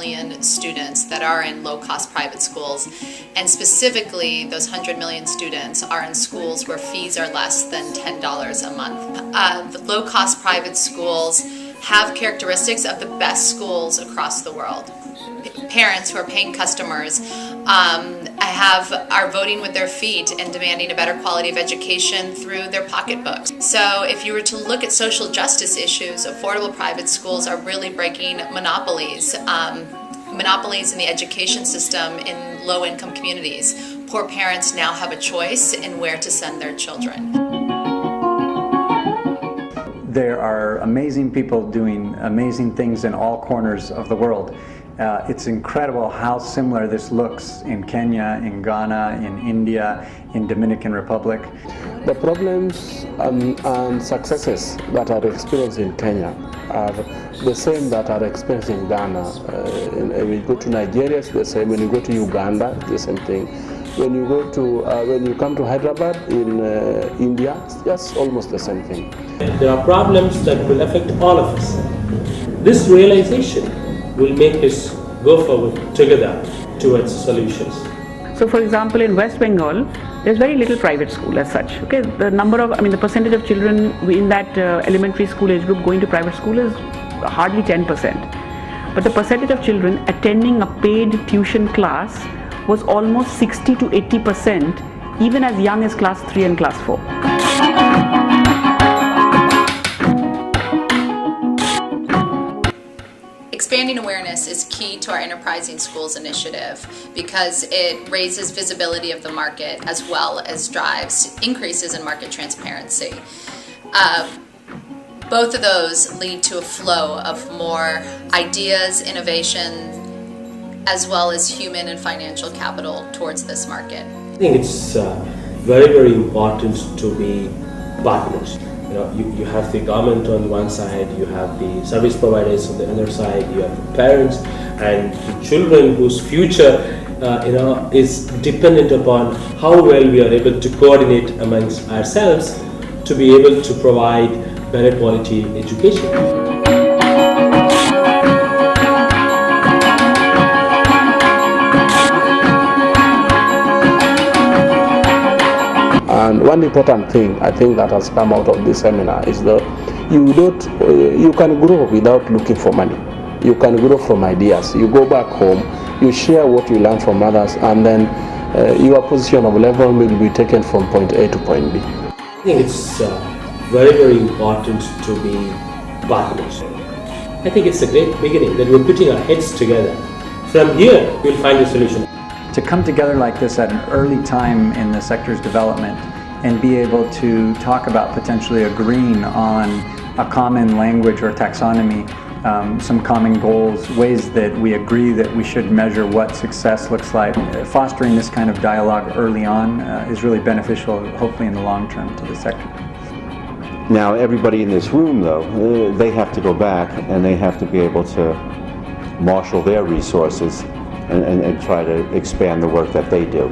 million students that are in low-cost private schools, and specifically those 100 million students are in schools where fees are less than $10 a month. The low-cost private schools have characteristics of the best schools across the world. Parents who are paying customers are voting with their feet and demanding a better quality of education through their pocketbooks. So if you were to look at social justice issues, affordable private schools are really breaking monopolies. Monopolies in the education system in low-income communities. Poor parents now have a choice in where to send their children. There are amazing people doing amazing things in all corners of the world. It's incredible how similar this looks in Kenya, in Ghana, in India, in Dominican Republic. The problems and successes that are experienced in Kenya are the same that are experienced in Ghana. When you go to Nigeria, it's the same. When you go to Uganda, it's the same thing. When you come to Hyderabad in India, it's just almost the same thing. There are problems that will affect all of us. This realization will make us go forward together towards solutions. So, for example, in West Bengal, there's very little private school as such. Okay, the percentage of children in that elementary school age group going to private school is hardly 10%. But the percentage of children attending a paid tuition class was almost 60 to 80%, even as young as class 3 and class 4. Expanding awareness is key to our Enterprising Schools initiative because it raises visibility of the market as well as drives increases in market transparency. Both of those lead to a flow of more ideas, innovation, as well as human and financial capital towards this market. I think it's very, very important to be partners. You have the government on one side, you have the service providers on the other side, you have the parents and the children whose future is dependent upon how well we are able to coordinate amongst ourselves to be able to provide better quality education. And one important thing I think that has come out of this seminar is that you can grow without looking for money. You can grow from ideas. You go back home, you share what you learn from others, and then your position of level will be taken from point A to point B. I think it's very, very important to be partners. I think it's a great beginning that we're putting our heads together. From here, we'll find a solution. To come together like this at an early time in the sector's development and be able to talk about potentially agreeing on a common language or taxonomy, some common goals, ways that we agree that we should measure what success looks like. Fostering this kind of dialogue early on is really beneficial, hopefully in the long term, to the sector. Now everybody in this room, though, they have to go back and they have to be able to marshal their resources and try to expand the work that they do.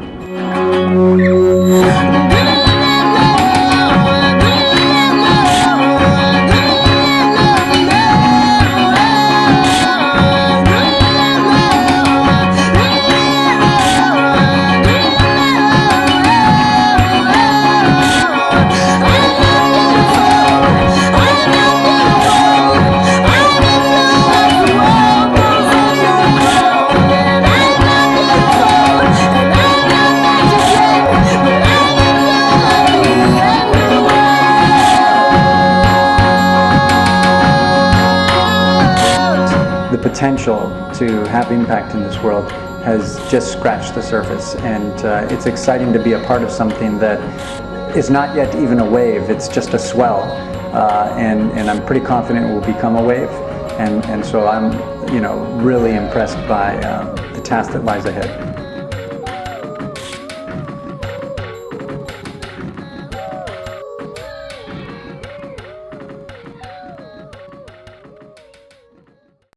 The potential to have impact in this world has just scratched the surface, and it's exciting to be a part of something that is not yet even a wave, it's just a swell, and I'm pretty confident it will become a wave, and so I'm really impressed by the task that lies ahead.